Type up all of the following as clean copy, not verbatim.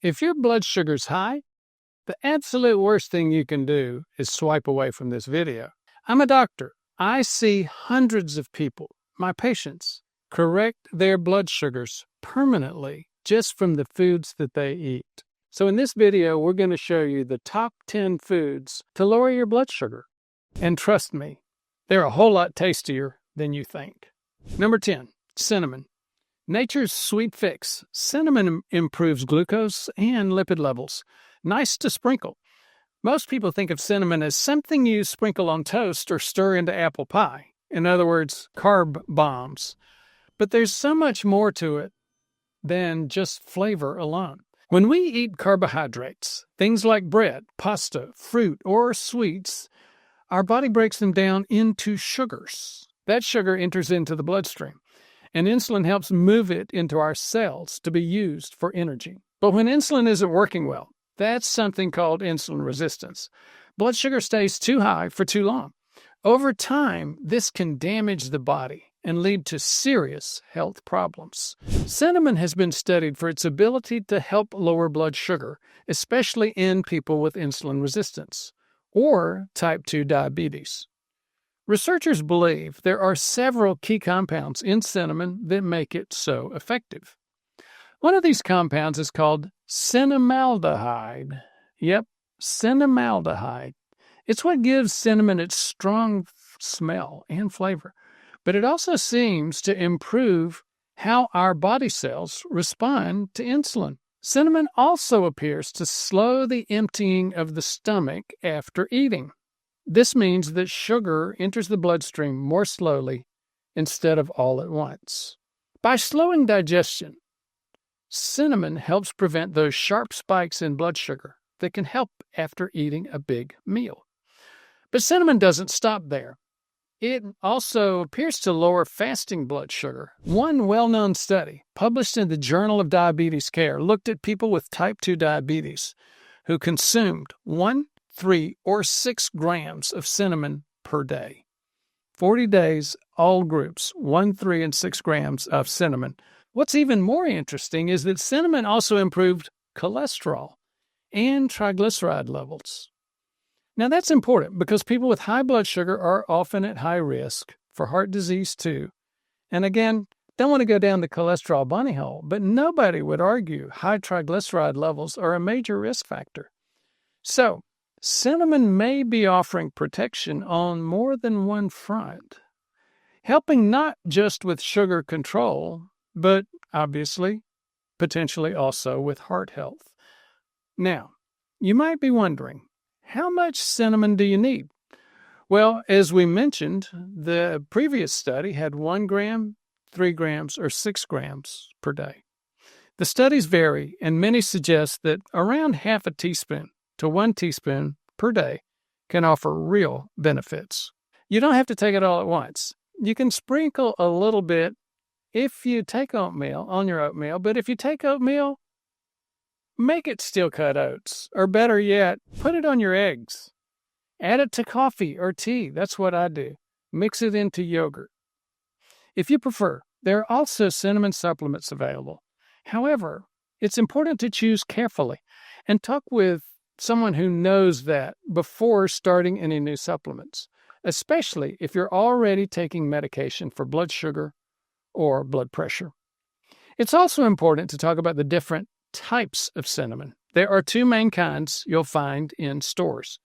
If your blood sugar's high, the absolute worst thing you can do is swipe away from this video. I'm a doctor. I see hundreds of people, my patients, correct their blood sugars permanently just from the foods that they eat. So in this video, we're going to show you the top 10 foods to lower your blood sugar. And trust me, they're a whole lot tastier than you think. Number 10, cinnamon. Nature's sweet fix. Cinnamon improves glucose and lipid levels. Nice to sprinkle. Most people think of cinnamon as something you sprinkle on toast or stir into apple pie. In other words, carb bombs. But there's so much more to it than just flavor alone. When we eat carbohydrates, things like bread, pasta, fruit, or sweets, our body breaks them down into sugars. That sugar enters into the bloodstream, and insulin helps move it into our cells to be used for energy. But when insulin isn't working well, that's something called insulin resistance. Blood sugar stays too high for too long. Over time, this can damage the body and lead to serious health problems. Cinnamon has been studied for its ability to help lower blood sugar, especially in people with insulin resistance or type 2 diabetes. Researchers believe there are several key compounds in cinnamon that make it so effective. One of these compounds is called cinnamaldehyde. Yep, cinnamaldehyde. It's what gives cinnamon its strong smell and flavor, but it also seems to improve how our body cells respond to insulin. Cinnamon also appears to slow the emptying of the stomach after eating. This means that sugar enters the bloodstream more slowly instead of all at once. By slowing digestion, cinnamon helps prevent those sharp spikes in blood sugar that can help after eating a big meal. But cinnamon doesn't stop there. It also appears to lower fasting blood sugar. One well-known study, published in the Journal of Diabetes Care, looked at people with type 2 diabetes who consumed 1, 3, or 6 grams of cinnamon per day. 40 days, all groups, 1, 3, and 6 grams of cinnamon. What's even more interesting is that cinnamon also improved cholesterol and triglyceride levels. Now that's important because people with high blood sugar are often at high risk for heart disease too. And again, don't want to go down the cholesterol bunny hole, but nobody would argue high triglyceride levels are a major risk factor. So, cinnamon may be offering protection on more than one front, helping not just with sugar control, but obviously, potentially also with heart health. Now, you might be wondering, how much cinnamon do you need? Well, as we mentioned, the previous study had 1 gram, 3 grams, or 6 grams per day. The studies vary, and many suggest that around half a teaspoon to 1 teaspoon per day can offer real benefits. You don't have to take it all at once. You can sprinkle a little bit if you take oatmeal on your oatmeal, but if you take oatmeal, make it steel-cut oats, or better yet, put it on your eggs. Add it to coffee or tea. That's what I do. Mix it into yogurt. If you prefer, there are also cinnamon supplements available. However, it's important to choose carefully and talk with someone who knows that before starting any new supplements, especially if you're already taking medication for blood sugar or blood pressure. It's also important to talk about the different types of cinnamon. There are 2 main kinds you'll find in stores.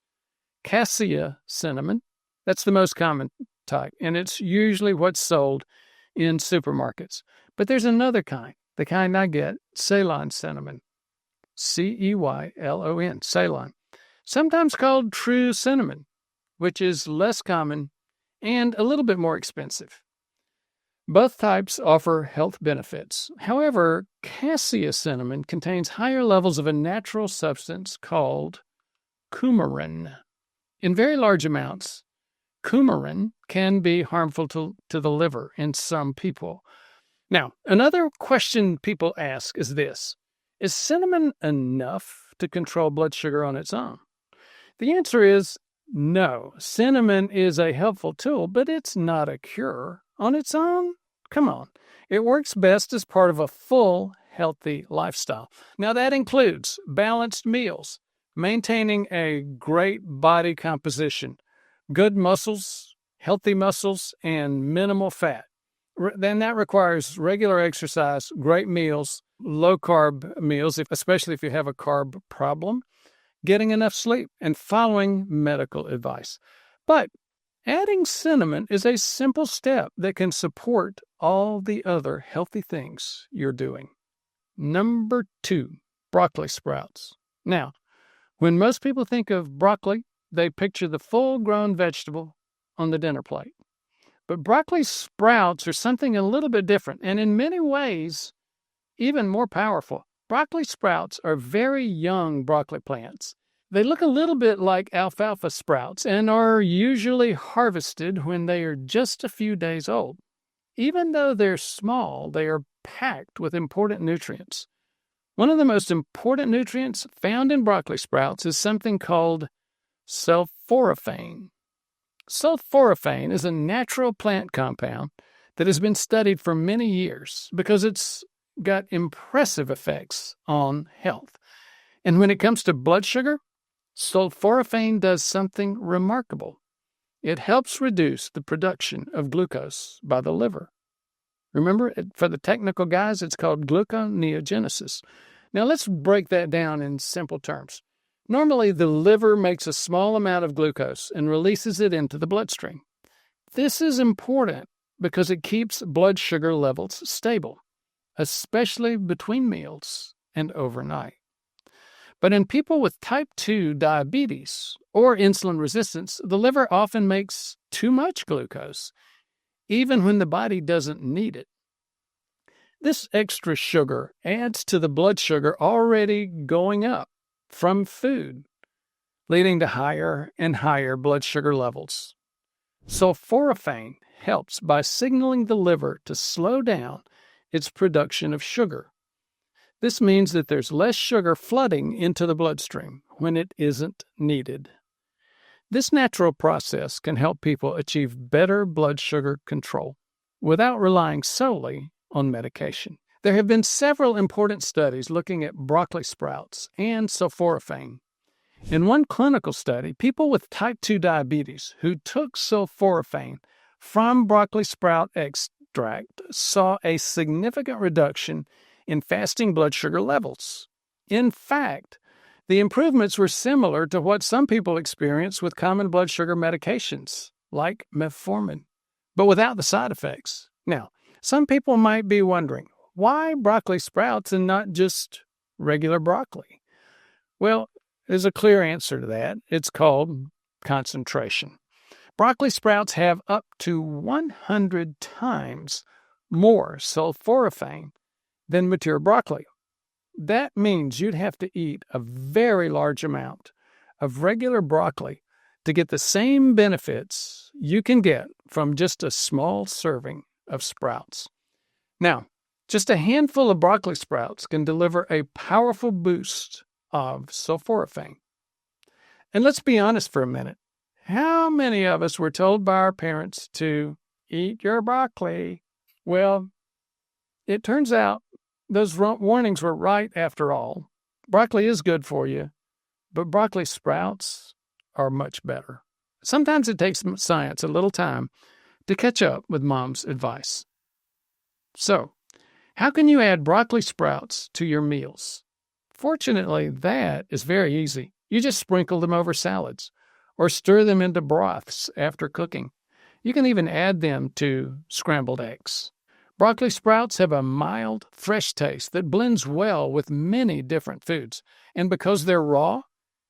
Cassia cinnamon, that's the most common type, and it's usually what's sold in supermarkets. But there's another kind, the kind I get, Ceylon cinnamon. Ceylon, Ceylon. Sometimes called true cinnamon, which is less common and a little bit more expensive. Both types offer health benefits. However, cassia cinnamon contains higher levels of a natural substance called coumarin. In very large amounts, coumarin can be harmful to the liver in some people. Now, another question people ask is this: is cinnamon enough to control blood sugar on its own? The answer is no. Cinnamon is a helpful tool, but it's not a cure. On its own, come on. It works best as part of a full, healthy lifestyle. Now, that includes balanced meals, maintaining a great body composition, good muscles, healthy muscles, and minimal fat. Then that requires regular exercise, great meals, low-carb meals, especially if you have a carb problem, getting enough sleep, and following medical advice. But adding cinnamon is a simple step that can support all the other healthy things you're doing. Number 2, broccoli sprouts. Now, when most people think of broccoli, they picture the full-grown vegetable on the dinner plate. But broccoli sprouts are something a little bit different, and in many ways, even more powerful. Broccoli sprouts are very young broccoli plants. They look a little bit like alfalfa sprouts and are usually harvested when they are just a few days old. Even though they're small, they are packed with important nutrients. One of the most important nutrients found in broccoli sprouts is something called sulforaphane. Sulforaphane is a natural plant compound that has been studied for many years because it's got impressive effects on health. And when it comes to blood sugar, sulforaphane does something remarkable. It helps reduce the production of glucose by the liver. Remember, for the technical guys, it's called gluconeogenesis. Now let's break that down in simple terms. Normally, the liver makes a small amount of glucose and releases it into the bloodstream. This is important because it keeps blood sugar levels stable, especially between meals and overnight. But in people with type 2 diabetes or insulin resistance, the liver often makes too much glucose, even when the body doesn't need it. This extra sugar adds to the blood sugar already going up from food, leading to higher and higher blood sugar levels. Sulforaphane helps by signaling the liver to slow down its production of sugar. This means that there's less sugar flooding into the bloodstream when it isn't needed. This natural process can help people achieve better blood sugar control without relying solely on medication. There have been several important studies looking at broccoli sprouts and sulforaphane. In one clinical study, people with type 2 diabetes who took sulforaphane from broccoli sprout extract saw a significant reduction in fasting blood sugar levels. In fact, the improvements were similar to what some people experience with common blood sugar medications, like metformin, but without the side effects. Now, some people might be wondering, why broccoli sprouts and not just regular broccoli? Well, there's a clear answer to that. It's called concentration. Broccoli sprouts have up to 100 times more sulforaphane than mature broccoli. That means you'd have to eat a very large amount of regular broccoli to get the same benefits you can get from just a small serving of sprouts. Now, just a handful of broccoli sprouts can deliver a powerful boost of sulforaphane. And let's be honest for a minute. How many of us were told by our parents to eat your broccoli? Well, it turns out those warnings were right after all. Broccoli is good for you, but broccoli sprouts are much better. Sometimes it takes science a little time to catch up with mom's advice. So, how can you add broccoli sprouts to your meals? Fortunately, that is very easy. You just sprinkle them over salads or stir them into broths after cooking. You can even add them to scrambled eggs. Broccoli sprouts have a mild, fresh taste that blends well with many different foods. And because they're raw,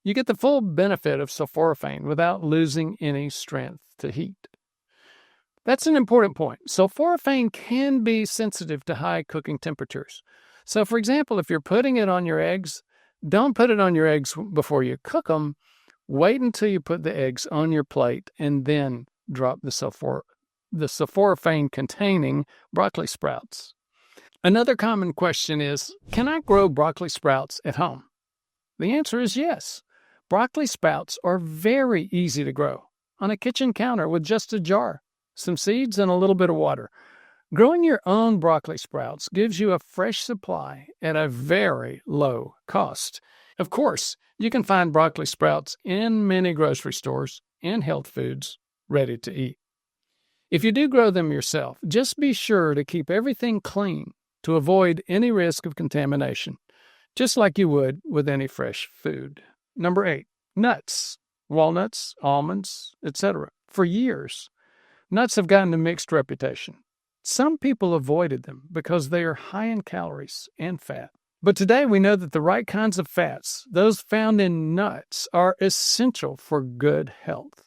you get the full benefit of sulforaphane without losing any strength to heat. That's an important point. Sulforaphane can be sensitive to high cooking temperatures. So, for example, if you're putting it on your eggs, don't put it on your eggs before you cook them. Wait until you put the eggs on your plate and then drop the sulforaphane-containing broccoli sprouts. Another common question is, can I grow broccoli sprouts at home? The answer is yes. Broccoli sprouts are very easy to grow on a kitchen counter with just a jar, some seeds, and a little bit of water. Growing your own broccoli sprouts gives you a fresh supply at a very low cost. Of course, you can find broccoli sprouts in many grocery stores and health foods ready to eat. If you do grow them yourself, just be sure to keep everything clean to avoid any risk of contamination, just like you would with any fresh food. Number 8, nuts, walnuts, almonds, etc. For years, nuts have gotten a mixed reputation. Some people avoided them because they are high in calories and fat. But today we know that the right kinds of fats, those found in nuts, are essential for good health.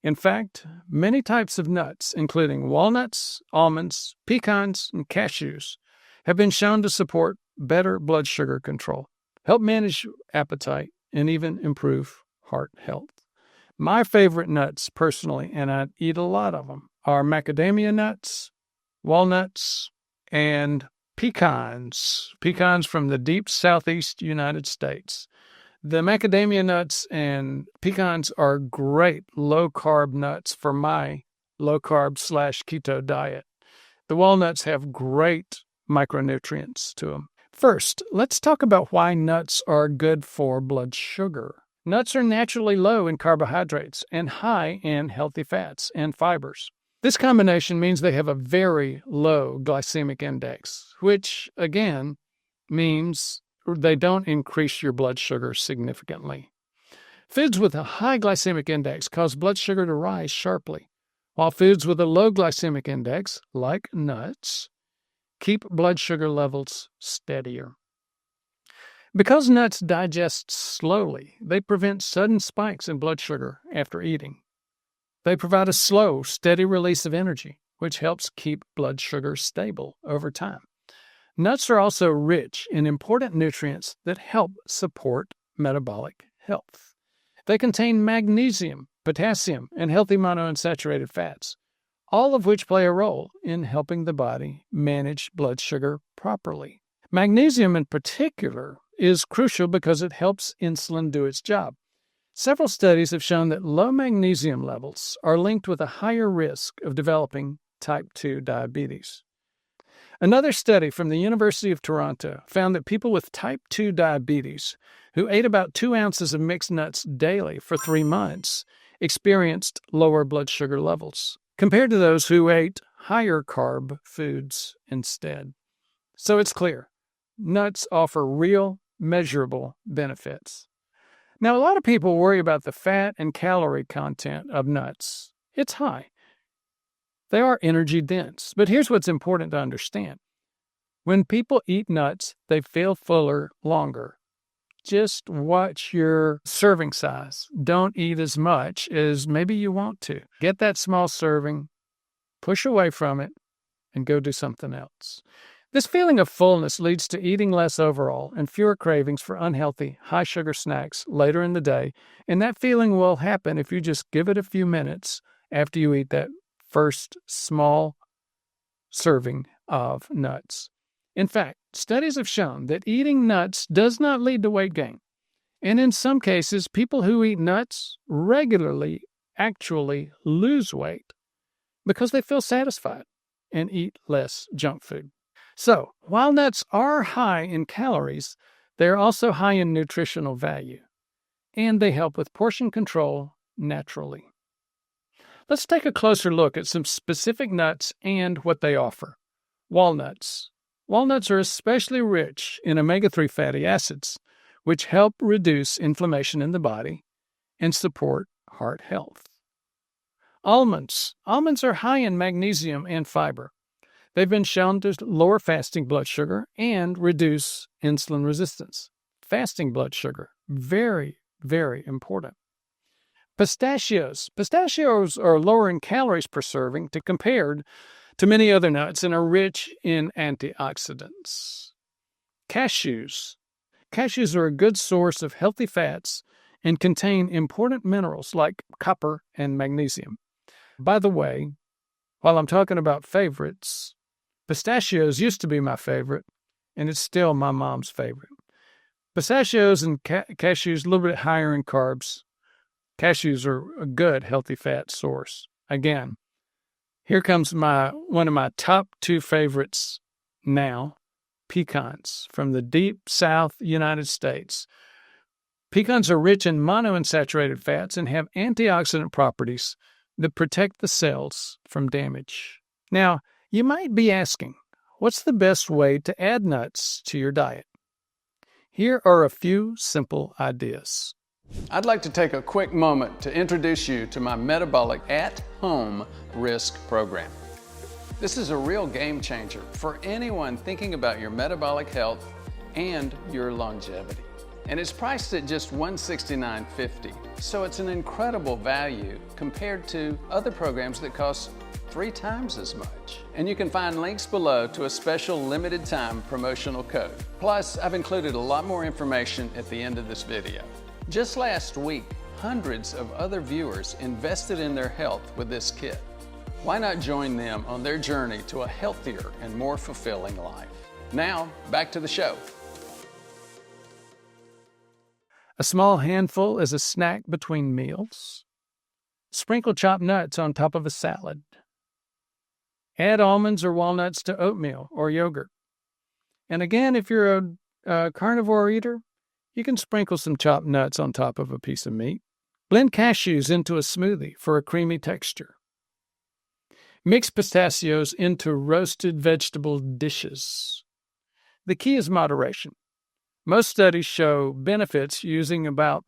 In fact, many types of nuts, including walnuts, almonds, pecans, and cashews, have been shown to support better blood sugar control, help manage appetite, and even improve heart health. My favorite nuts, personally, and I eat a lot of them, are macadamia nuts, walnuts, and pecans. Pecans from the deep southeast United States. The macadamia nuts and pecans are great low-carb nuts for my low-carb/keto diet. The walnuts have great micronutrients to them. First, let's talk about why nuts are good for blood sugar. Nuts are naturally low in carbohydrates and high in healthy fats and fibers. This combination means they have a very low glycemic index, which, again, means they don't increase your blood sugar significantly. Foods with a high glycemic index cause blood sugar to rise sharply, while foods with a low glycemic index, like nuts, keep blood sugar levels steadier. Because nuts digest slowly, they prevent sudden spikes in blood sugar after eating. They provide a slow, steady release of energy, which helps keep blood sugar stable over time. Nuts are also rich in important nutrients that help support metabolic health. They contain magnesium, potassium, and healthy monounsaturated fats, all of which play a role in helping the body manage blood sugar properly. Magnesium in particular is crucial because it helps insulin do its job. Several studies have shown that low magnesium levels are linked with a higher risk of developing type 2 diabetes. Another study from the University of Toronto found that people with type 2 diabetes who ate about 2 ounces of mixed nuts daily for 3 months experienced lower blood sugar levels compared to those who ate higher carb foods instead. So it's clear, nuts offer real, measurable benefits. Now, a lot of people worry about the fat and calorie content of nuts. It's high. They are energy dense, but here's what's important to understand. When people eat nuts, they feel fuller longer. Just watch your serving size. Don't eat as much as maybe you want to. Get that small serving, push away from it, and go do something else. This feeling of fullness leads to eating less overall and fewer cravings for unhealthy, high-sugar snacks later in the day, and that feeling will happen if you just give it a few minutes after you eat that first small serving of nuts. In fact, studies have shown that eating nuts does not lead to weight gain. And in some cases, people who eat nuts regularly actually lose weight because they feel satisfied and eat less junk food. So, while nuts are high in calories, they are also high in nutritional value, and they help with portion control naturally. Let's take a closer look at some specific nuts and what they offer. Walnuts. Walnuts are especially rich in omega-3 fatty acids, which help reduce inflammation in the body and support heart health. Almonds. Almonds are high in magnesium and fiber. They've been shown to lower fasting blood sugar and reduce insulin resistance. Fasting blood sugar, very, very important. Pistachios. Pistachios are lower in calories per serving compared to many other nuts and are rich in antioxidants. Cashews. Cashews are a good source of healthy fats and contain important minerals like copper and magnesium. By the way, while I'm talking about favorites, pistachios used to be my favorite, and it's still my mom's favorite. Pistachios and cashews a little bit higher in carbs. Cashews are a good healthy fat source. Again, Here comes one of my top 2 favorites now, pecans from the deep South United States. Pecans are rich in monounsaturated fats and have antioxidant properties that protect the cells from damage. Now, you might be asking, what's the best way to add nuts to your diet? Here are a few simple ideas. I'd like to take a quick moment to introduce you to my Metabolic at-Home Risk program. This is a real game changer for anyone thinking about your metabolic health and your longevity. And it's priced at just $169.50, so it's an incredible value compared to other programs that cost 3 times as much. And you can find links below to a special limited time promotional code. Plus, I've included a lot more information at the end of this video. Just last week, hundreds of other viewers invested in their health with this kit. Why not join them on their journey to a healthier and more fulfilling life? Now, back to the show. A small handful as a snack between meals. Sprinkle chopped nuts on top of a salad. Add almonds or walnuts to oatmeal or yogurt. And again, if you're a carnivore eater, you can sprinkle some chopped nuts on top of a piece of meat. Blend cashews into a smoothie for a creamy texture. Mix pistachios into roasted vegetable dishes. The key is moderation. Most studies show benefits using about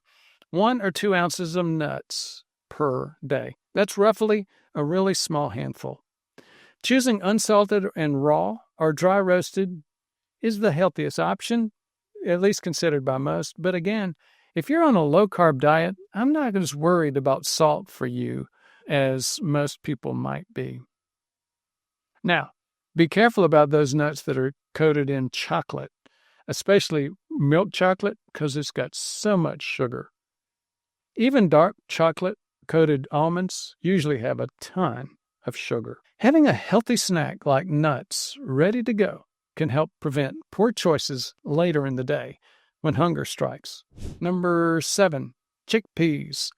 1 or 2 ounces of nuts per day. That's roughly a really small handful. Choosing unsalted and raw or dry roasted is the healthiest option, at least considered by most. But again, if you're on a low-carb diet, I'm not as worried about salt for you as most people might be. Now, be careful about those nuts that are coated in chocolate, especially milk chocolate, because it's got so much sugar. Even dark chocolate-coated almonds usually have a ton of sugar. Having a healthy snack like nuts ready to go can help prevent poor choices later in the day when hunger strikes. Number 7, chickpeas.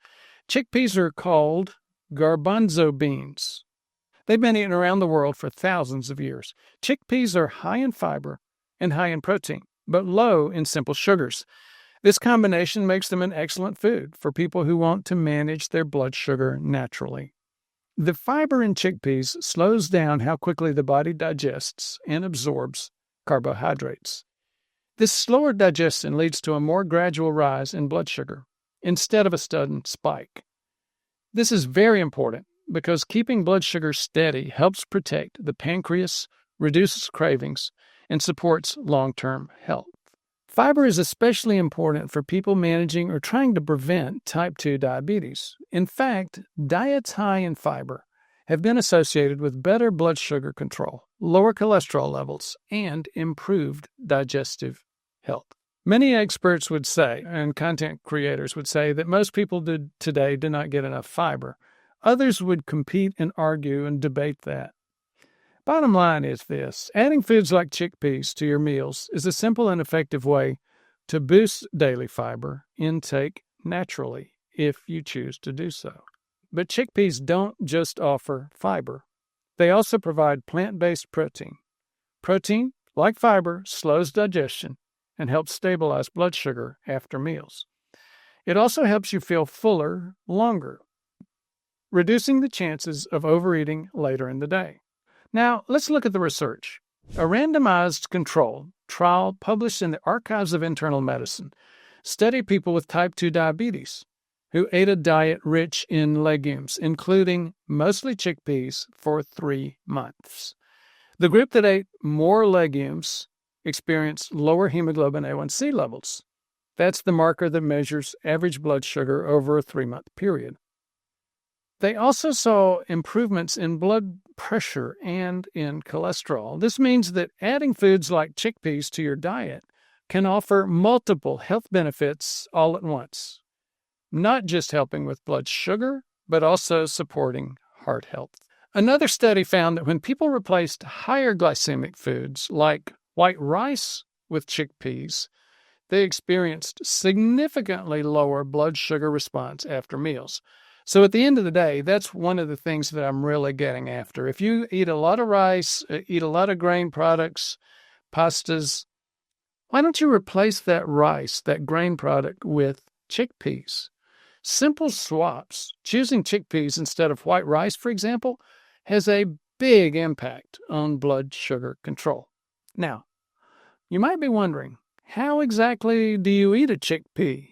Chickpeas are called garbanzo beans. They've been eaten around the world for thousands of years. Chickpeas are high in fiber and high in protein, but low in simple sugars. This combination makes them an excellent food for people who want to manage their blood sugar naturally. The fiber in chickpeas slows down how quickly the body digests and absorbs carbohydrates. This slower digestion leads to a more gradual rise in blood sugar instead of a sudden spike. This is very important because keeping blood sugar steady helps protect the pancreas, reduces cravings, and supports long-term health. Fiber is especially important for people managing or trying to prevent type 2 diabetes. In fact, diets high in fiber have been associated with better blood sugar control, lower cholesterol levels, and improved digestive health. Many experts would say, and content creators would say, that most people today do not get enough fiber. Others would compete and argue and debate that. Bottom line is this: adding foods like chickpeas to your meals is a simple and effective way to boost daily fiber intake naturally if you choose to do so. But chickpeas don't just offer fiber. They also provide plant-based protein. Protein, like fiber, slows digestion and helps stabilize blood sugar after meals. It also helps you feel fuller longer, reducing the chances of overeating later in the day. Now, let's look at the research. A randomized control trial published in the Archives of Internal Medicine studied people with type 2 diabetes who ate a diet rich in legumes, including mostly chickpeas, for 3 months. The group that ate more legumes experienced lower hemoglobin A1C levels. That's the marker that measures average blood sugar over a 3-month period. They also saw improvements in blood pressure and in cholesterol. This means that adding foods like chickpeas to your diet can offer multiple health benefits all at once, not just helping with blood sugar, but also supporting heart health. Another study found that when people replaced higher glycemic foods like white rice with chickpeas, they experienced significantly lower blood sugar response after meals. So at the end of the day, that's one of the things that I'm really getting after. If you eat a lot of rice, eat a lot of grain products, pastas, why don't you replace that rice, that grain product, with chickpeas? Simple swaps, choosing chickpeas instead of white rice, for example, has a big impact on blood sugar control. Now, you might be wondering, how exactly do you eat a chickpea?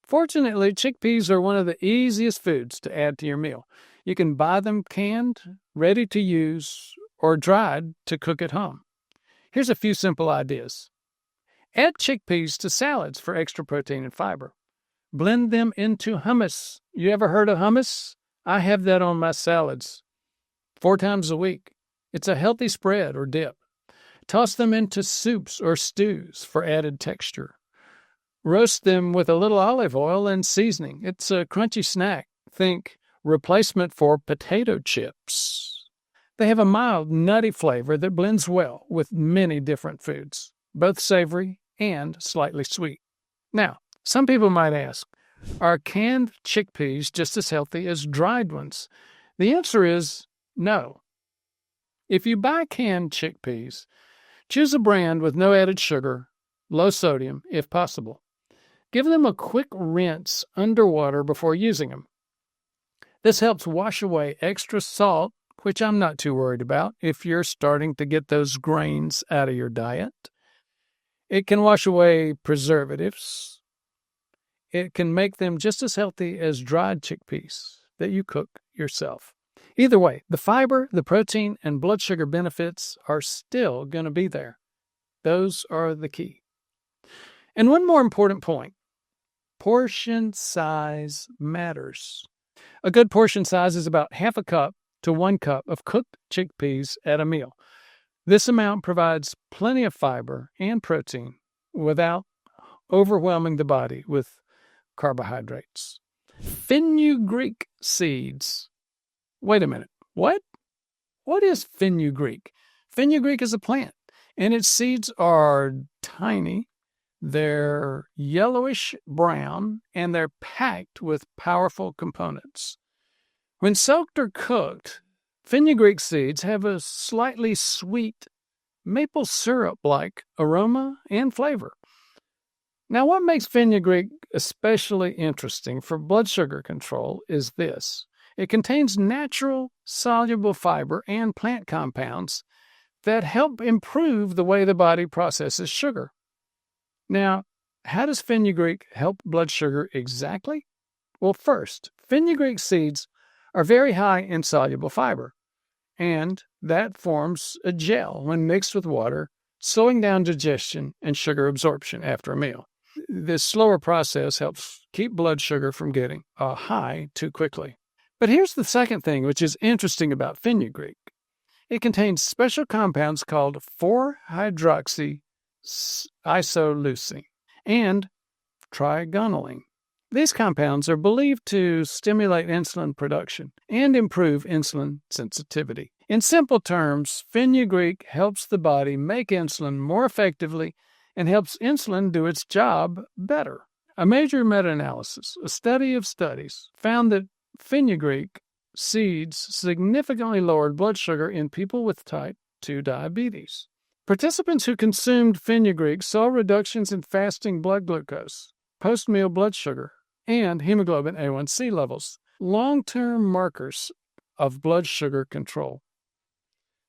Fortunately, chickpeas are one of the easiest foods to add to your meal. You can buy them canned, ready to use, or dried to cook at home. Here's a few simple ideas. Add chickpeas to salads for extra protein and fiber. Blend them into hummus. You ever heard of hummus? I have that on my salads 4 times a week. It's a healthy spread or dip. Toss them into soups or stews for added texture. Roast them with a little olive oil and seasoning. It's a crunchy snack. Think replacement for potato chips. They have a mild, nutty flavor that blends well with many different foods, both savory and slightly sweet. Now, some people might ask, are canned chickpeas just as healthy as dried ones? The answer is no. If you buy canned chickpeas, choose a brand with no added sugar, low sodium if possible. Give them a quick rinse underwater before using them. This helps wash away extra salt, which I'm not too worried about if you're starting to get those grains out of your diet. It can wash away preservatives. It can make them just as healthy as dried chickpeas that you cook yourself. Either way, the fiber, the protein, and blood sugar benefits are still going to be there. Those are the key. And one more important point. Portion size matters. A good portion size is about half a cup to 1 cup of cooked chickpeas at a meal. This amount provides plenty of fiber and protein without overwhelming the body with carbohydrates. Fenugreek seeds. Wait a minute. What? What is fenugreek? Fenugreek is a plant, and its seeds are tiny. They're yellowish brown, and they're packed with powerful components. When soaked or cooked, fenugreek seeds have a slightly sweet maple syrup-like aroma and flavor. Now, what makes fenugreek especially interesting for blood sugar control is this. It contains natural, soluble fiber and plant compounds that help improve the way the body processes sugar. Now, how does fenugreek help blood sugar exactly? Well, first, fenugreek seeds are very high in soluble fiber, and that forms a gel when mixed with water, slowing down digestion and sugar absorption after a meal. This slower process helps keep blood sugar from getting high too quickly. But here's the second thing which is interesting about fenugreek. It contains special compounds called 4-hydroxyisoleucine and trigonylene. These compounds are believed to stimulate insulin production and improve insulin sensitivity. In simple terms, fenugreek helps the body make insulin more effectively and helps insulin do its job better. A major meta-analysis, a study of studies, found that fenugreek seeds significantly lowered blood sugar in people with type 2 diabetes. Participants who consumed fenugreek saw reductions in fasting blood glucose, post-meal blood sugar, and hemoglobin A1C levels, long-term markers of blood sugar control.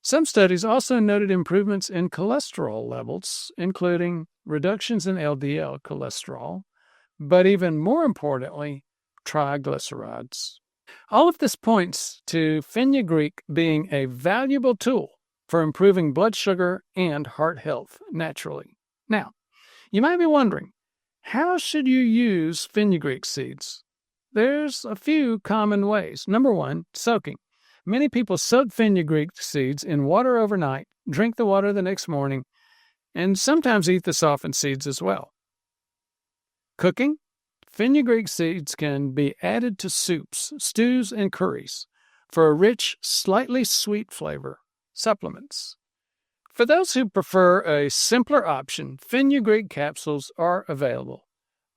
Some studies also noted improvements in cholesterol levels, including reductions in LDL cholesterol, but even more importantly, triglycerides. All of this points to fenugreek being a valuable tool for improving blood sugar and heart health naturally. Now, you might be wondering, how should you use fenugreek seeds? There's a few common ways. Number one, soaking. Many people soak fenugreek seeds in water overnight, drink the water the next morning, and sometimes eat the softened seeds as well. Cooking. Fenugreek seeds can be added to soups, stews, and curries for a rich, slightly sweet flavor. Supplements. For those who prefer a simpler option, fenugreek capsules are available.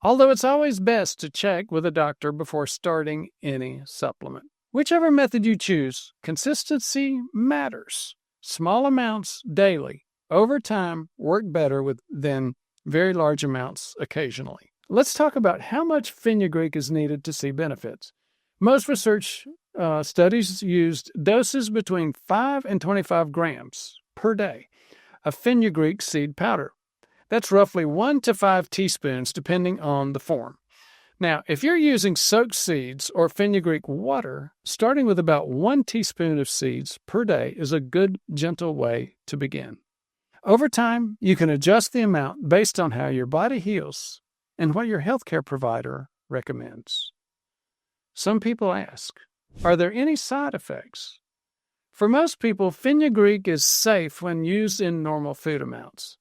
although it's always best to check with a doctor before starting any supplement. Whichever method you choose, consistency matters. Small amounts daily over time work better than very large amounts occasionally. Let's talk about how much fenugreek is needed to see benefits. Most research studies used doses between 5 and 25 grams per day of fenugreek seed powder. That's roughly 1 to 5 teaspoons depending on the form. Now, if you're using soaked seeds or fenugreek water, starting with about 1 teaspoon of seeds per day is a good, gentle way to begin. Over time, you can adjust the amount based on how your body heals and what your healthcare provider recommends. Some people ask, are there any side effects? For most people, fenugreek is safe when used in normal food amounts.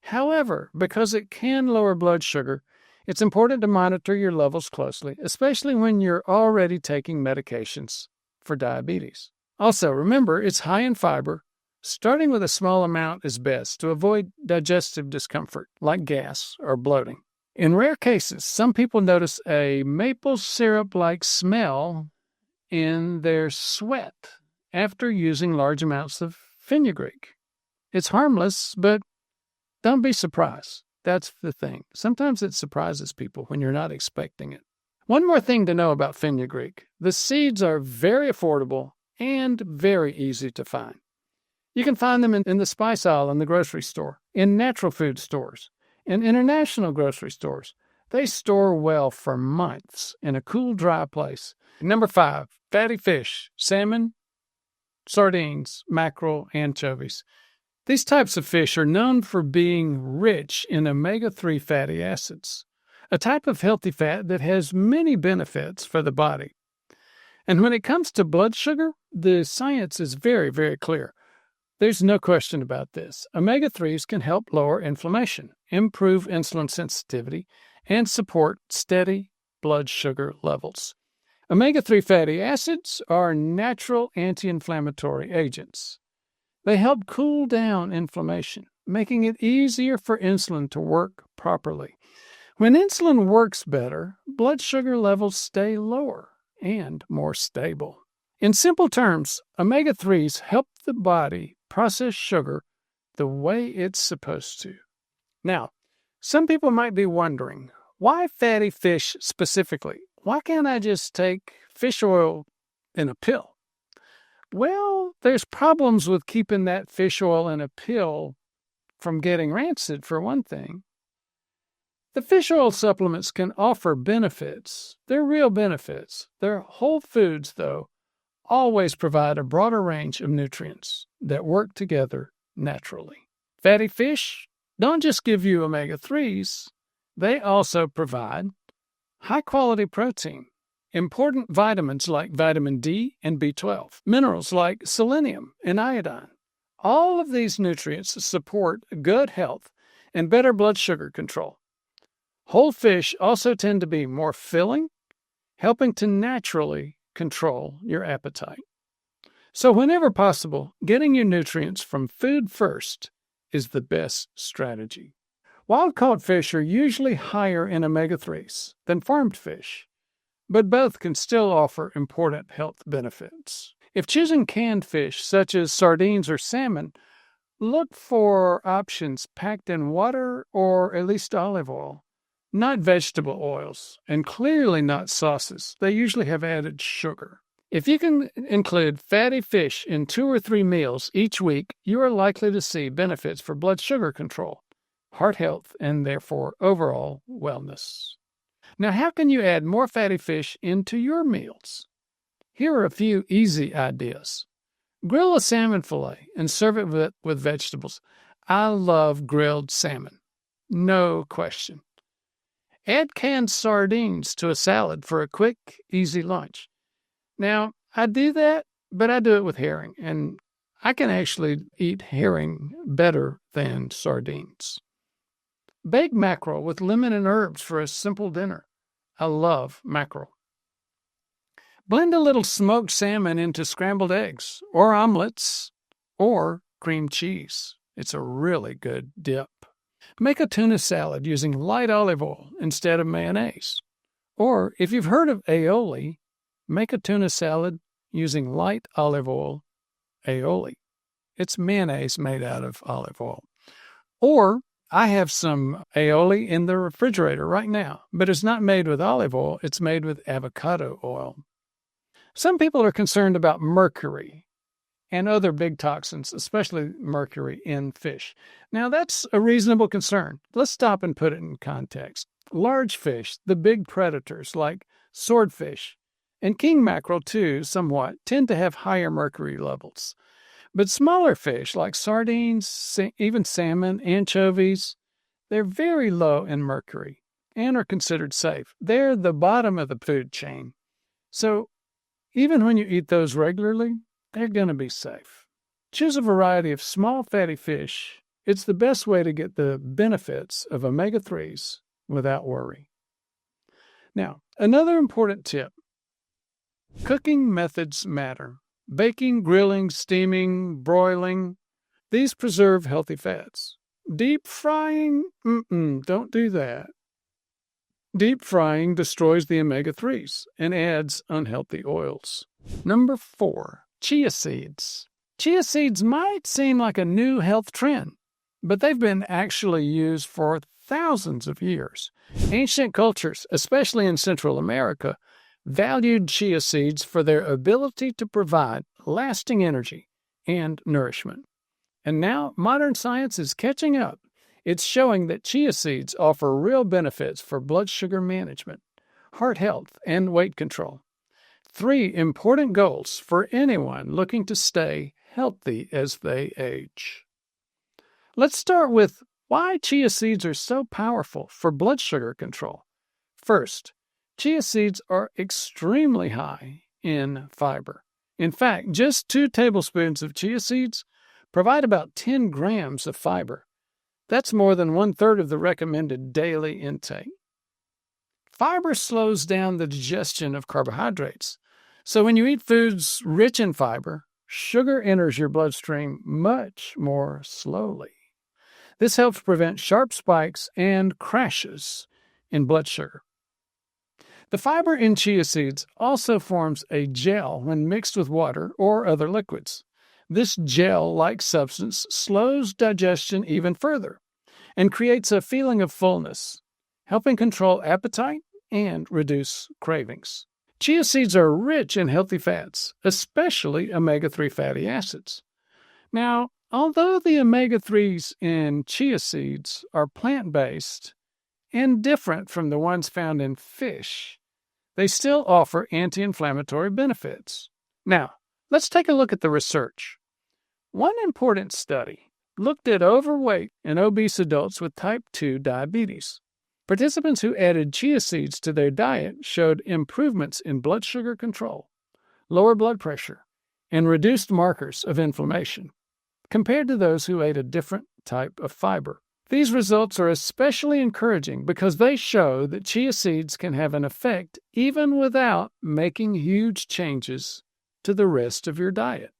However, because it can lower blood sugar, it's important to monitor your levels closely, especially when you're already taking medications for diabetes. Also, remember, it's high in fiber. Starting with a small amount is best to avoid digestive discomfort like gas or bloating. In rare cases, some people notice a maple syrup-like smell in their sweat after using large amounts of fenugreek. It's harmless, but don't be surprised. That's the thing. Sometimes it surprises people when you're not expecting it. One more thing to know about fenugreek. The seeds are very affordable and very easy to find. You can find them in the spice aisle in the grocery store, in natural food stores, in international grocery stores. They store well for months in a cool, dry place. Number 5, fatty fish, salmon, sardines, mackerel, anchovies. These types of fish are known for being rich in omega-3 fatty acids, a type of healthy fat that has many benefits for the body. And when it comes to blood sugar, the science is very, very clear. There's no question about this. Omega-3s can help lower inflammation, improve insulin sensitivity, and support steady blood sugar levels. Omega-3 fatty acids are natural anti-inflammatory agents. They help cool down inflammation, making it easier for insulin to work properly. When insulin works better, blood sugar levels stay lower and more stable. In simple terms, omega-3s help the body process sugar the way it's supposed to. Now, some people might be wondering, why fatty fish specifically? Why can't I just take fish oil in a pill? Well, there's problems with keeping that fish oil in a pill from getting rancid, for one thing. The fish oil supplements can offer benefits. They're real benefits. Their whole foods, though, always provide a broader range of nutrients that work together naturally. Fatty fish don't just give you omega-3s, they also provide high-quality protein, important vitamins like vitamin D and B12, minerals like selenium and iodine. All of these nutrients support good health and better blood sugar control. Whole fish also tend to be more filling, helping to naturally control your appetite. So whenever possible, getting your nutrients from food first is the best strategy. Wild-caught fish are usually higher in omega-3s than farmed fish, but both can still offer important health benefits. If choosing canned fish, such as sardines or salmon, look for options packed in water or at least olive oil, not vegetable oils, and clearly not sauces. They usually have added sugar. If you can include fatty fish in 2 or 3 meals each week, you are likely to see benefits for blood sugar control, heart health, and therefore overall wellness. Now, how can you add more fatty fish into your meals? Here are a few easy ideas. Grill a salmon fillet and serve it with vegetables. I love grilled salmon. No question. Add canned sardines to a salad for a quick, easy lunch. Now, I do that, but I do it with herring, and I can actually eat herring better than sardines. Bake mackerel with lemon and herbs for a simple dinner. I love mackerel. Blend a little smoked salmon into scrambled eggs, or omelets, or cream cheese. It's a really good dip. Make a tuna salad using light olive oil instead of mayonnaise. Or, if you've heard of aioli, make a tuna salad using light olive oil aioli. It's mayonnaise made out of olive oil. Or, I have some aioli in the refrigerator right now, but it's not made with olive oil, it's made with avocado oil. Some people are concerned about mercury and other big toxins, especially mercury in fish. Now, that's a reasonable concern. Let's stop and put it in context. Large fish, the big predators like swordfish, and king mackerel too, somewhat, tend to have higher mercury levels. But smaller fish like sardines, even salmon, anchovies, they're very low in mercury and are considered safe. They're the bottom of the food chain. So even when you eat those regularly, they're going to be safe. Choose a variety of small fatty fish. It's the best way to get the benefits of omega-3s without worry. Now, another important tip. Cooking methods matter. Baking, grilling, steaming, broiling, these preserve healthy fats. Deep frying, don't do that. Deep frying destroys the omega-3s and adds unhealthy oils. Number 4, chia seeds. Chia seeds might seem like a new health trend, but they've been actually used for thousands of years. Ancient cultures, especially in Central America, valued chia seeds for their ability to provide lasting energy and nourishment. And now modern science is catching up. It's showing that chia seeds offer real benefits for blood sugar management, heart health, and weight control. 3 important goals for anyone looking to stay healthy as they age. Let's start with why chia seeds are so powerful for blood sugar control. First, chia seeds are extremely high in fiber. In fact, just 2 tablespoons of chia seeds provide about 10 grams of fiber. That's more than 1/3 of the recommended daily intake. Fiber slows down the digestion of carbohydrates. So when you eat foods rich in fiber, sugar enters your bloodstream much more slowly. This helps prevent sharp spikes and crashes in blood sugar. The fiber in chia seeds also forms a gel when mixed with water or other liquids. This gel-like substance slows digestion even further and creates a feeling of fullness, helping control appetite and reduce cravings. Chia seeds are rich in healthy fats, especially omega-3 fatty acids. Now, although the omega-3s in chia seeds are plant-based and different from the ones found in fish, they still offer anti-inflammatory benefits. Now, let's take a look at the research. One important study looked at overweight and obese adults with type 2 diabetes. Participants who added chia seeds to their diet showed improvements in blood sugar control, lower blood pressure, and reduced markers of inflammation, compared to those who ate a different type of fiber. These results are especially encouraging because they show that chia seeds can have an effect even without making huge changes to the rest of your diet.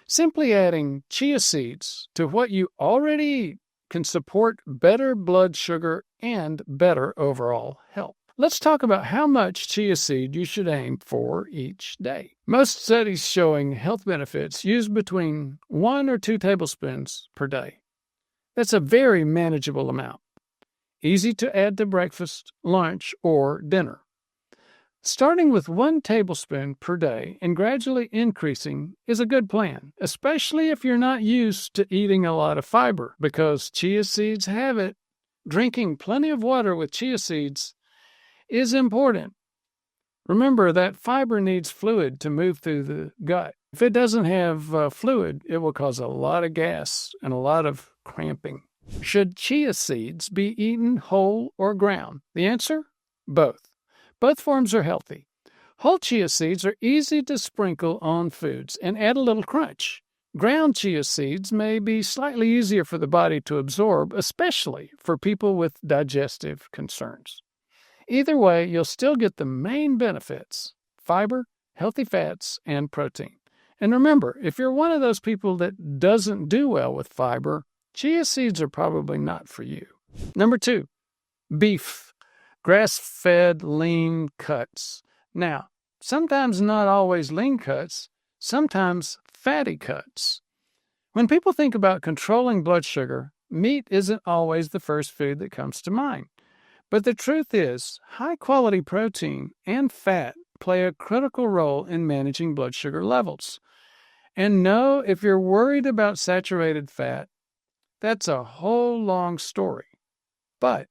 Simply adding chia seeds to what you already eat can support better blood sugar and better overall health. Let's talk about how much chia seed you should aim for each day. Most studies showing health benefits use between 1 or 2 tablespoons per day. That's a very manageable amount, easy to add to breakfast, lunch, or dinner. Starting with 1 tablespoon per day and gradually increasing is a good plan, especially if you're not used to eating a lot of fiber, because chia seeds have it. Drinking plenty of water with chia seeds is important. Remember that fiber needs fluid to move through the gut. If it doesn't have fluid, it will cause a lot of gas and a lot of cramping. Should chia seeds be eaten whole or ground? The answer? Both. Both forms are healthy. Whole chia seeds are easy to sprinkle on foods and add a little crunch. Ground chia seeds may be slightly easier for the body to absorb, especially for people with digestive concerns. Either way, you'll still get the main benefits: fiber, healthy fats, and protein. And remember, if you're one of those people that doesn't do well with fiber, chia seeds are probably not for you. Number 2, beef, grass-fed lean cuts. Now, sometimes not always lean cuts, sometimes fatty cuts. When people think about controlling blood sugar, meat isn't always the first food that comes to mind. But the truth is, high-quality protein and fat play a critical role in managing blood sugar levels. And no, if you're worried about saturated fat, that's a whole long story. But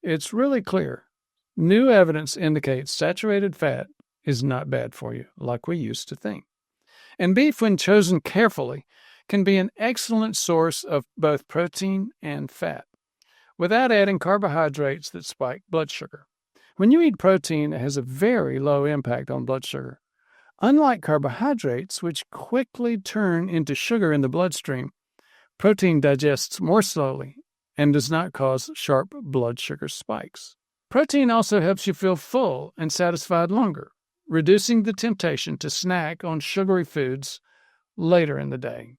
it's really clear. New evidence indicates saturated fat is not bad for you, like we used to think. And beef, when chosen carefully, can be an excellent source of both protein and fat, without adding carbohydrates that spike blood sugar. When you eat protein, it has a very low impact on blood sugar. Unlike carbohydrates, which quickly turn into sugar in the bloodstream, protein digests more slowly and does not cause sharp blood sugar spikes. Protein also helps you feel full and satisfied longer, reducing the temptation to snack on sugary foods later in the day.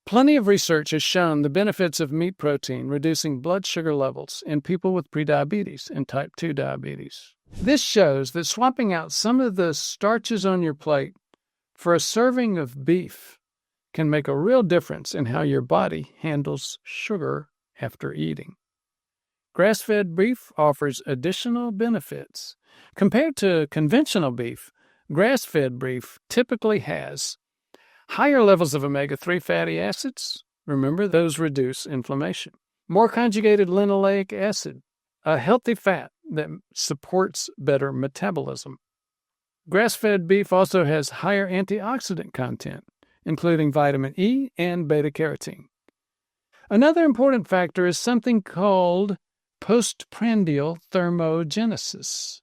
Plenty of research has shown the benefits of meat protein reducing blood sugar levels in people with prediabetes and type 2 diabetes. This shows that swapping out some of the starches on your plate for a serving of beef can make a real difference in how your body handles sugar after eating. Grass-fed beef offers additional benefits. Compared to conventional beef, grass-fed beef typically has higher levels of omega-3 fatty acids. Remember, those reduce inflammation. More conjugated linoleic acid, a healthy fat that supports better metabolism. Grass-fed beef also has higher antioxidant content, including vitamin E and beta-carotene. Another important factor is something called postprandial thermogenesis.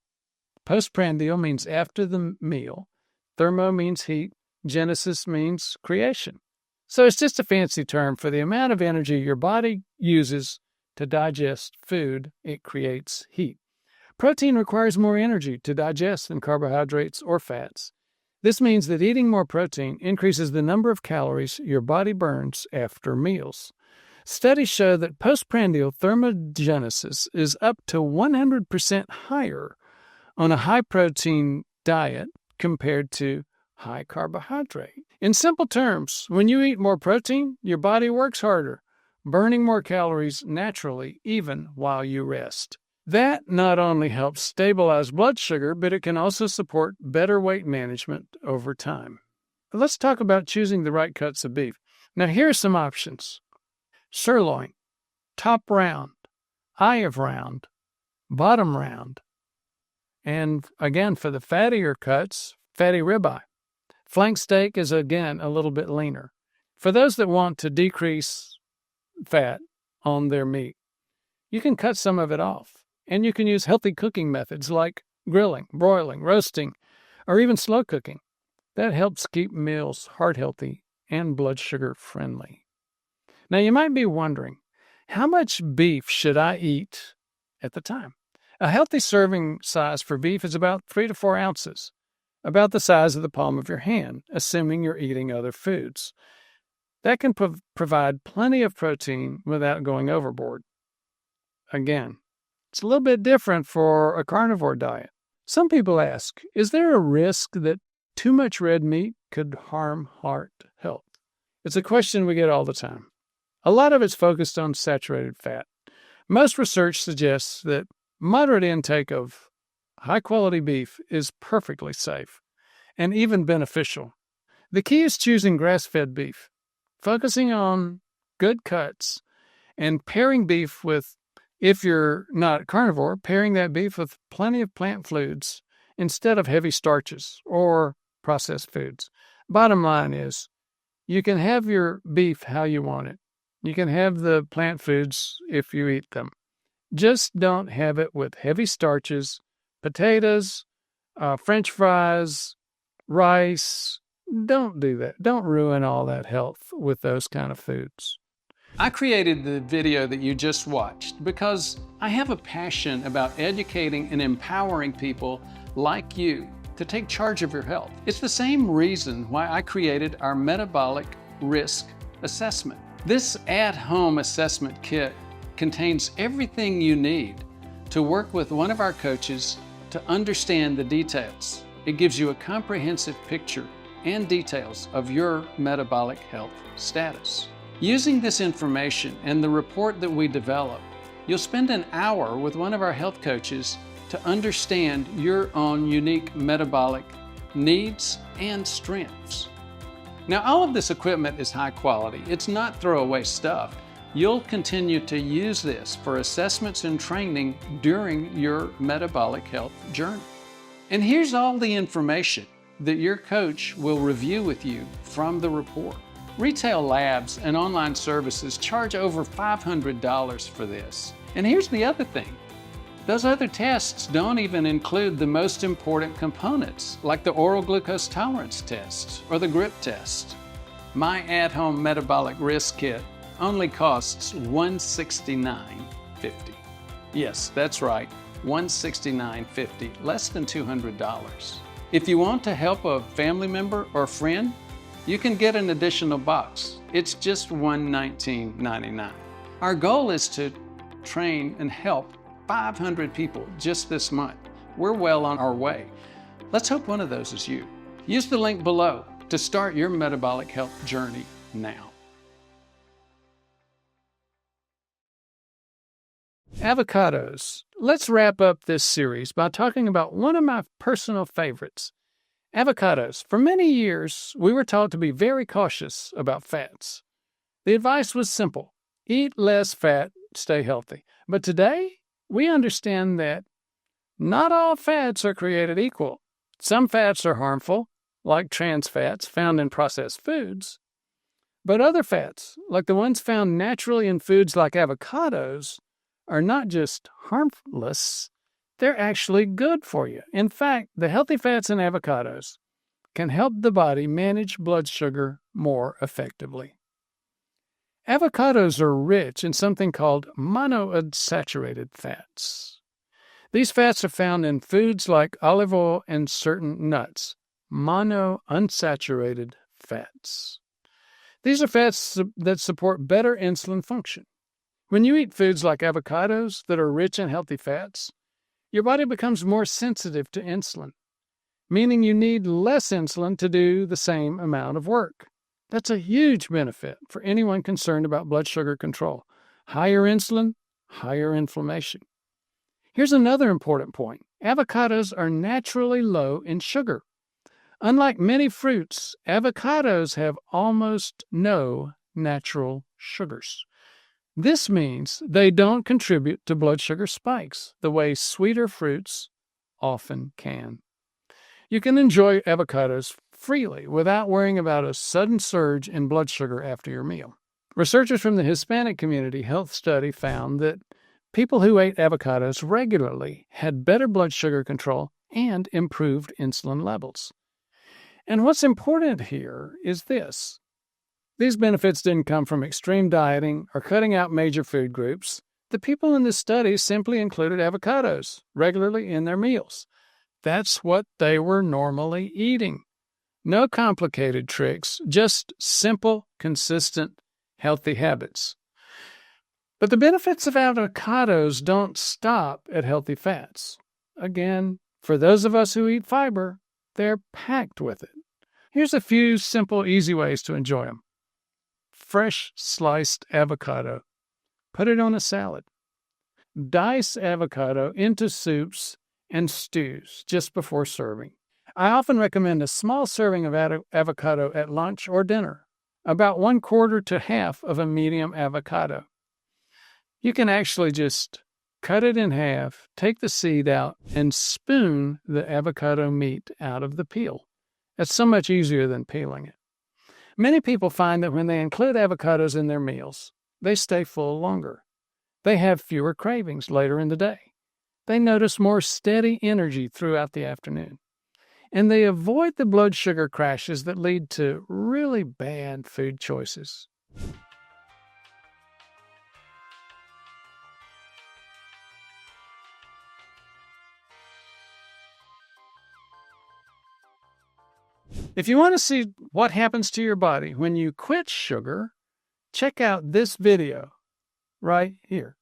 Postprandial means after the meal. Thermo means heat. Genesis means creation. So it's just a fancy term for the amount of energy your body uses to digest food. It creates heat. Protein requires more energy to digest than carbohydrates or fats. This means that eating more protein increases the number of calories your body burns after meals. Studies show that postprandial thermogenesis is up to 100% higher on a high-protein diet compared to high carbohydrate. In simple terms, when you eat more protein, your body works harder, burning more calories naturally even while you rest. That not only helps stabilize blood sugar, but it can also support better weight management over time. Let's talk about choosing the right cuts of beef. Now, here are some options. Sirloin, top round, eye of round, bottom round. And again, for the fattier cuts, fatty ribeye. Flank steak is, again, a little bit leaner. For those that want to decrease fat on their meat, you can cut some of it off. And you can use healthy cooking methods like grilling, broiling, roasting, or even slow cooking. That helps keep meals heart healthy and blood sugar friendly. Now, you might be wondering, how much beef should I eat at the time? A healthy serving size for beef is about 3 to 4 ounces. About the size of the palm of your hand, assuming you're eating other foods. That can provide plenty of protein without going overboard. Again, it's a little bit different for a carnivore diet. Some people ask, is there a risk that too much red meat could harm heart health? It's a question we get all the time. A lot of it's focused on saturated fat. Most research suggests that moderate intake of high-quality beef is perfectly safe and even beneficial. The key is choosing grass-fed beef, focusing on good cuts, and pairing beef with, if you're not carnivore, pairing that beef with plenty of plant foods instead of heavy starches or processed foods. Bottom line is, you can have your beef how you want it. You can have the plant foods if you eat them. Just don't have it with heavy starches, potatoes, French fries, rice. Don't do that. Don't ruin all that health with those kind of foods. I created the video that you just watched because I have a passion about educating and empowering people like you to take charge of your health. It's the same reason why I created our metabolic risk assessment. This at-home assessment kit contains everything you need to work with one of our coaches to understand the details. It gives you a comprehensive picture and details of your metabolic health status. Using this information and the report that we develop, you'll spend an hour with one of our health coaches to understand your own unique metabolic needs and strengths. Now, all of this equipment is high quality. It's not throwaway stuff. You'll continue to use this for assessments and training during your metabolic health journey. And here's all the information that your coach will review with you from the report. Retail labs and online services charge over $500 for this. And here's the other thing. Those other tests don't even include the most important components, like the oral glucose tolerance test or the grip test. My at-home metabolic risk kit only costs $169.50. Yes, that's right, $169.50, less than $200. If you want to help a family member or friend, you can get an additional box. It's just $119.99. Our goal is to train and help 500 people just this month. We're well on our way. Let's hope one of those is you. Use the link below to start your metabolic health journey now. Avocados. Let's wrap up this series by talking about one of my personal favorites, avocados. For many years, we were taught to be very cautious about fats. The advice was simple: eat less fat, stay healthy. But today, we understand that not all fats are created equal. Some fats are harmful, like trans fats found in processed foods. But other fats, like the ones found naturally in foods like avocados, are not just harmless, they're actually good for you. In fact, the healthy fats in avocados can help the body manage blood sugar more effectively. Avocados are rich in something called monounsaturated fats. These fats are found in foods like olive oil and certain nuts. Monounsaturated fats. These are fats that support better insulin function. When you eat foods like avocados that are rich in healthy fats, your body becomes more sensitive to insulin, meaning you need less insulin to do the same amount of work. That's a huge benefit for anyone concerned about blood sugar control. Higher insulin, higher inflammation. Here's another important point. Avocados are naturally low in sugar. Unlike many fruits, avocados have almost no natural sugars. This means they don't contribute to blood sugar spikes the way sweeter fruits often can. You can enjoy avocados freely without worrying about a sudden surge in blood sugar after your meal. Researchers from the Hispanic Community Health Study found that people who ate avocados regularly had better blood sugar control and improved insulin levels. And what's important here is this. These benefits didn't come from extreme dieting or cutting out major food groups. The people in this study simply included avocados regularly in their meals. That's what they were normally eating. No complicated tricks, just simple, consistent, healthy habits. But the benefits of avocados don't stop at healthy fats. Again, for those of us who eat fiber, they're packed with it. Here's a few simple, easy ways to enjoy them. Fresh sliced avocado. Put it on a salad. Dice avocado into soups and stews just before serving. I often recommend a small serving of avocado at lunch or dinner, about 1/4 to half of a medium avocado. You can actually just cut it in half, take the seed out, and spoon the avocado meat out of the peel. That's so much easier than peeling it. Many people find that when they include avocados in their meals, they stay full longer. They have fewer cravings later in the day. They notice more steady energy throughout the afternoon. And they avoid the blood sugar crashes that lead to really bad food choices. If you want to see what happens to your body when you quit sugar, check out this video right here.